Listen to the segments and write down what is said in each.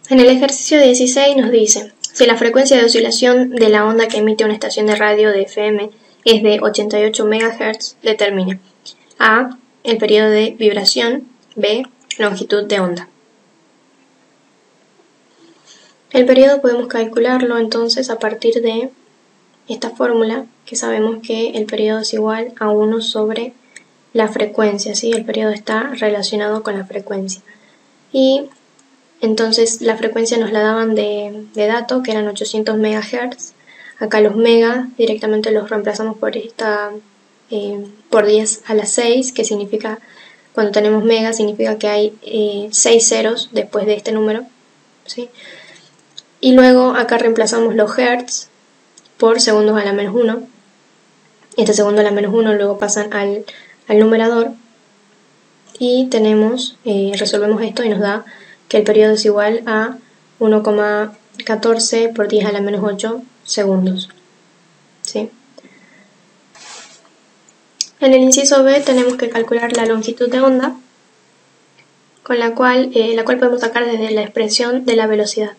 En el ejercicio 16 nos dice, si la frecuencia de oscilación de la onda que emite una estación de radio de FM es de 88 MHz, determina A. El periodo de vibración, B. Longitud de onda. El periodo podemos calcularlo entonces a partir de esta fórmula, que sabemos que el periodo es igual a 1 sobre la frecuencia, ¿sí? El periodo está relacionado con la frecuencia. Y entonces la frecuencia nos la daban de dato, que eran 800 MHz. Acá los mega directamente los reemplazamos por por 10 a la 6, que significa, cuando tenemos mega, significa que hay 6 ceros después de este número, ¿sí? Y luego acá reemplazamos los hertz por segundos a la menos 1. Este segundo a la menos 1 luego pasan al numerador. Y resolvemos esto y nos da que el periodo es igual a 1,14 por 10 a la menos 8 segundos. ¿Sí? En el inciso B tenemos que calcular la longitud de onda, con la cual podemos sacar desde la expresión de la velocidad.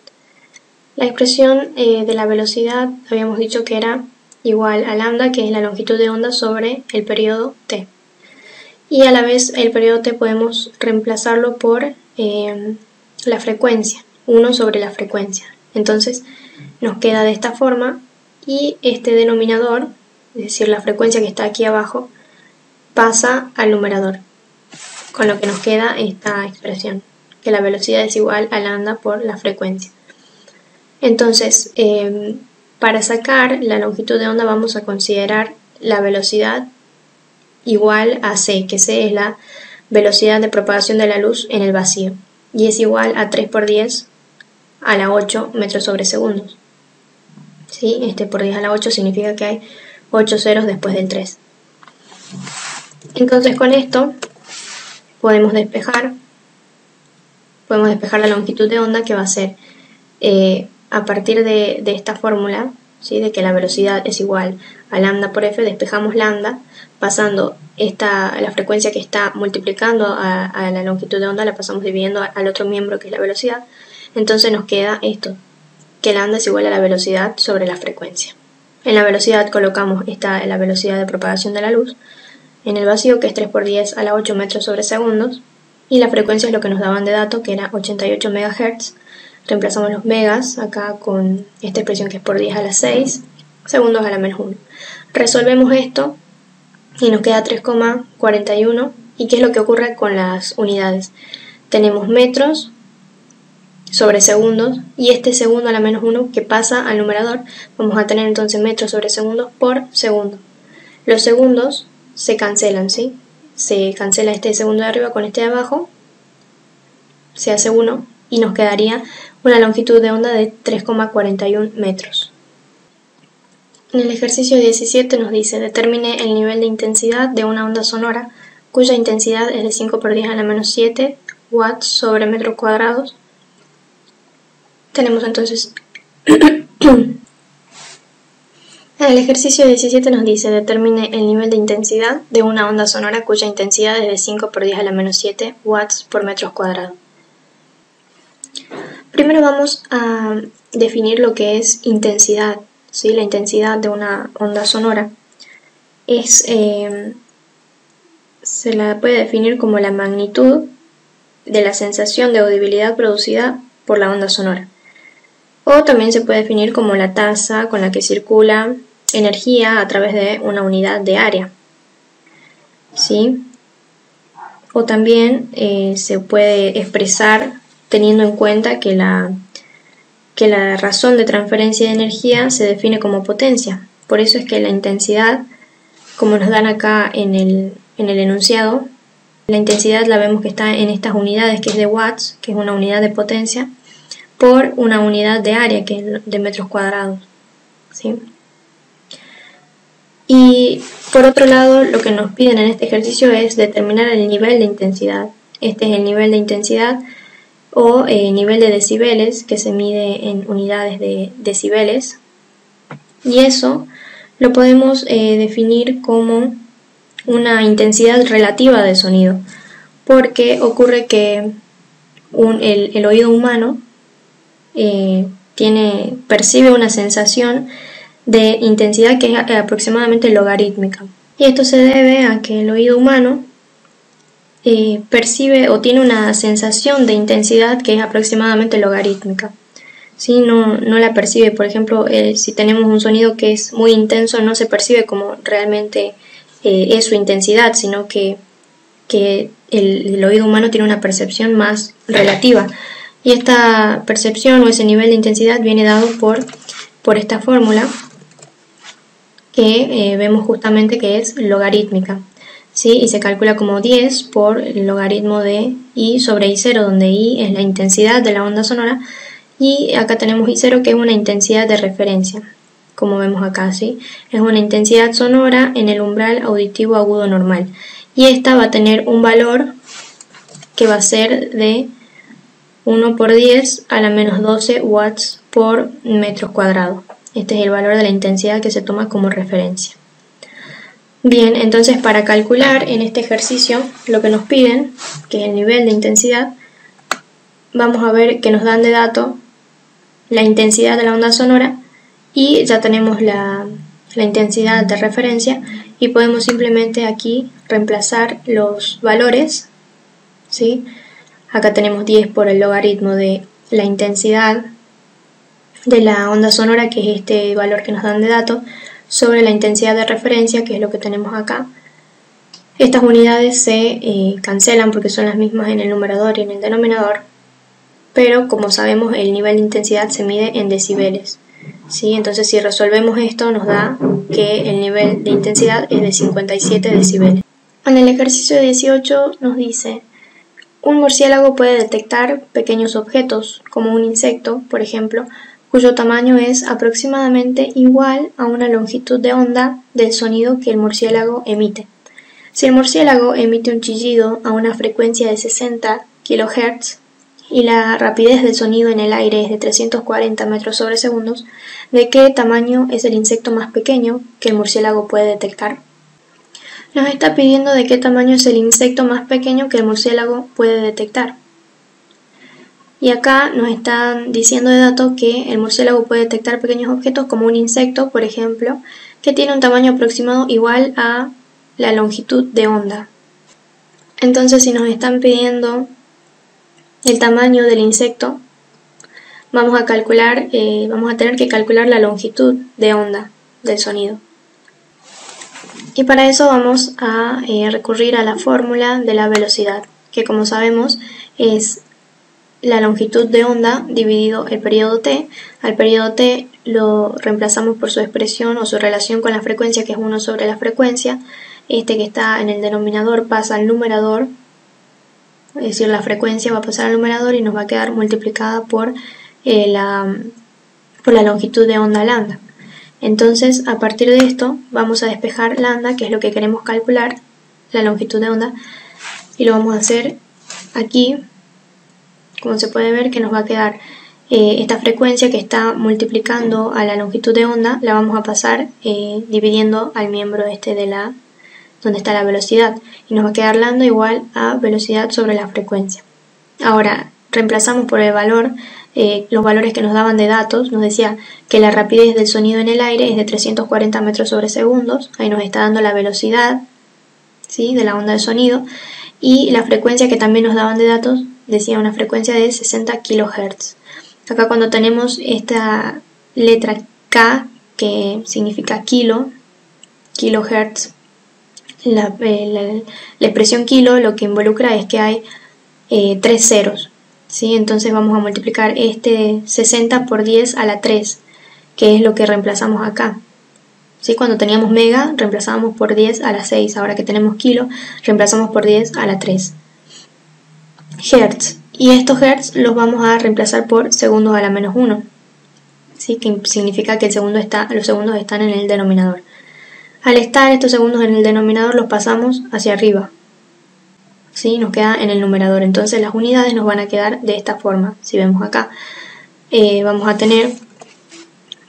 La expresión de la velocidad habíamos dicho que era igual a lambda, que es la longitud de onda sobre el periodo t. Y a la vez el periodo t podemos reemplazarlo por la frecuencia, 1 sobre la frecuencia. Entonces nos queda de esta forma, y este denominador, es decir, la frecuencia que está aquí abajo, pasa al numerador, con lo que nos queda esta expresión, que la velocidad es igual a lambda por la frecuencia. Entonces, para sacar la longitud de onda vamos a considerar la velocidad igual a c, que c es la velocidad de propagación de la luz en el vacío, y es igual a 3 por 10 a la 8 metros sobre segundos. ¿Sí? Este por 10 a la 8 significa que hay 8 ceros después del 3. Entonces con esto podemos despejar la longitud de onda, que va a ser a partir de esta fórmula, ¿sí? De que la velocidad es igual a lambda por f, despejamos lambda, pasando la frecuencia que está multiplicando a la longitud de onda, la pasamos dividiendo al otro miembro, que es la velocidad. Entonces nos queda esto, que lambda es igual a la velocidad sobre la frecuencia. En la velocidad colocamos la velocidad de propagación de la luz en el vacío, que es 3 por 10 a la 8 metros sobre segundos, y la frecuencia es lo que nos daban de dato, que era 88 MHz. Reemplazamos los megas acá con esta expresión, que es por 10 a la 6 segundos a la menos 1. Resolvemos esto y nos queda 3,41. ¿Y qué es lo que ocurre con las unidades? Tenemos metros sobre segundos, y este segundo a la menos 1 que pasa al numerador, vamos a tener entonces metros sobre segundos por segundo. Los segundos se cancelan, ¿sí? Se cancela este segundo de arriba con este de abajo, se hace 1, y nos quedaría una longitud de onda de 3,41 metros. En el ejercicio 17 nos dice, determine el nivel de intensidad de una onda sonora cuya intensidad es de 5 por 10 a la menos 7 watts sobre metros cuadrados. Tenemos entonces en el ejercicio 17 nos dice, determine el nivel de intensidad de una onda sonora cuya intensidad es de 5 por 10 a la menos 7 watts por metros cuadrados. Primero vamos a definir lo que es intensidad, ¿sí? La intensidad de una onda sonora se la puede definir como la magnitud de la sensación de audibilidad producida por la onda sonora. O también se puede definir como la tasa con la que circula energía a través de una unidad de área, ¿sí? O también se puede expresar teniendo en cuenta que la razón de transferencia de energía se define como potencia. Por eso es que la intensidad, como nos dan acá en el enunciado, la intensidad la vemos que está en estas unidades, que es de watts, que es una unidad de potencia, por una unidad de área, que es de metros cuadrados, ¿sí? Y por otro lado, lo que nos piden en este ejercicio es determinar el nivel de intensidad. Este es el nivel de intensidad o nivel de decibeles, que se mide en unidades de decibeles, y eso lo podemos definir como una intensidad relativa del sonido, porque ocurre que el oído humano percibe una sensación de intensidad que es aproximadamente logarítmica. Y esto se debe a que el oído humano percibe o tiene una sensación de intensidad que es aproximadamente logarítmica. ¿Sí? No la percibe, por ejemplo, si tenemos un sonido que es muy intenso, no se percibe como realmente es su intensidad, sino que el oído humano tiene una percepción más relativa. Y esta percepción o ese nivel de intensidad viene dado por esta fórmula que vemos justamente que es logarítmica, ¿sí? Y se calcula como 10 por el logaritmo de I sobre I0, donde I es la intensidad de la onda sonora y acá tenemos I0 que es una intensidad de referencia, como vemos acá, ¿sí? Es una intensidad sonora en el umbral auditivo agudo normal y esta va a tener un valor que va a ser de 1 por 10 a la menos 12 watts por metros cuadrados. Este es el valor de la intensidad que se toma como referencia. Bien, entonces para calcular en este ejercicio lo que nos piden, que es el nivel de intensidad, vamos a ver que nos dan de dato la intensidad de la onda sonora y ya tenemos la intensidad de referencia y podemos simplemente aquí reemplazar los valores, ¿sí? Acá tenemos 10 por el logaritmo de la intensidad de la onda sonora, que es este valor que nos dan de dato, sobre la intensidad de referencia, que es lo que tenemos acá. Estas unidades se cancelan porque son las mismas en el numerador y en el denominador, pero como sabemos el nivel de intensidad se mide en decibeles, ¿sí? Entonces si resolvemos esto nos da que el nivel de intensidad es de 57 decibeles. En el ejercicio 18 nos dice: un murciélago puede detectar pequeños objetos, como un insecto, por ejemplo, cuyo tamaño es aproximadamente igual a una longitud de onda del sonido que el murciélago emite. Si el murciélago emite un chillido a una frecuencia de 60 kHz y la rapidez del sonido en el aire es de 340 metros sobre segundos, ¿de qué tamaño es el insecto más pequeño que el murciélago puede detectar? Nos está pidiendo de qué tamaño es el insecto más pequeño que el murciélago puede detectar. Y acá nos están diciendo de dato que el murciélago puede detectar pequeños objetos como un insecto, por ejemplo, que tiene un tamaño aproximado igual a la longitud de onda. Entonces, si nos están pidiendo el tamaño del insecto, vamos a tener que calcular la longitud de onda del sonido. Y para eso vamos a recurrir a la fórmula de la velocidad, que como sabemos es la longitud de onda dividido el periodo t. Al periodo t lo reemplazamos por su expresión o su relación con la frecuencia, que es 1 sobre la frecuencia. Este que está en el denominador pasa al numerador, es decir, la frecuencia va a pasar al numerador y nos va a quedar multiplicada por la longitud de onda lambda. Entonces, a partir de esto, vamos a despejar lambda, que es lo que queremos calcular, la longitud de onda, y lo vamos a hacer aquí. Como se puede ver que nos va a quedar esta frecuencia que está multiplicando a la longitud de onda, la vamos a pasar dividiendo al miembro este de donde está la velocidad, y nos va a quedar lambda igual a velocidad sobre la frecuencia. Ahora reemplazamos por el valor los valores que nos daban de datos. Nos decía que la rapidez del sonido en el aire es de 340 metros sobre segundos, ahí nos está dando la velocidad, ¿sí?, de la onda de sonido, y la frecuencia que también nos daban de datos decía una frecuencia de 60 kHz. Acá cuando tenemos esta letra K, que significa kilohertz, la expresión kilo lo que involucra es que hay 3 ceros, ¿sí? Entonces vamos a multiplicar este 60 por 10 a la 3, que es lo que reemplazamos acá. ¿Sí? Cuando teníamos mega, reemplazábamos por 10 a la 6. Ahora que tenemos kilo, reemplazamos por 10 a la 3. Hertz. Y estos hertz los vamos a reemplazar por segundos a la menos 1. ¿Sí? Que significa que los segundos están en el denominador. Al estar estos segundos en el denominador, los pasamos hacia arriba. ¿Sí? Nos queda en el numerador. Entonces las unidades nos van a quedar de esta forma. Si vemos acá, vamos a tener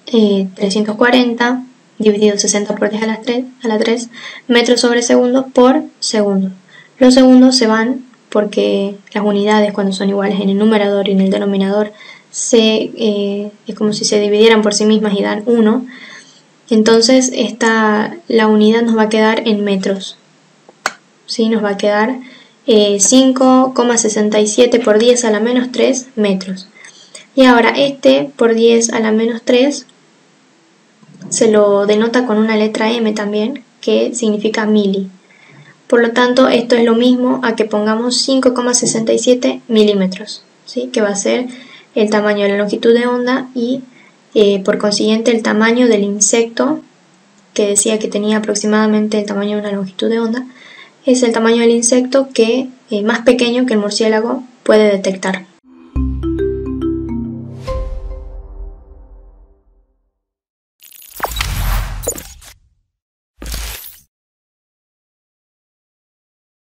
340 dividido 60 por 10 a la 3 metros sobre segundo por segundo. Los segundos se van porque las unidades, cuando son iguales en el numerador y en el denominador, es como si se dividieran por sí mismas y dan 1, entonces la unidad nos va a quedar en metros, ¿sí? Nos va a quedar 5,67 por 10 a la menos 3 metros. Y ahora por 10 a la menos 3 se lo denota con una letra M también, que significa mili. Por lo tanto, esto es lo mismo a que pongamos 5,67 milímetros, ¿sí? Que va a ser el tamaño de la longitud de onda y por consiguiente el tamaño del insecto, que decía que tenía aproximadamente el tamaño de una longitud de onda, es el tamaño del insecto que más pequeño que el murciélago puede detectar.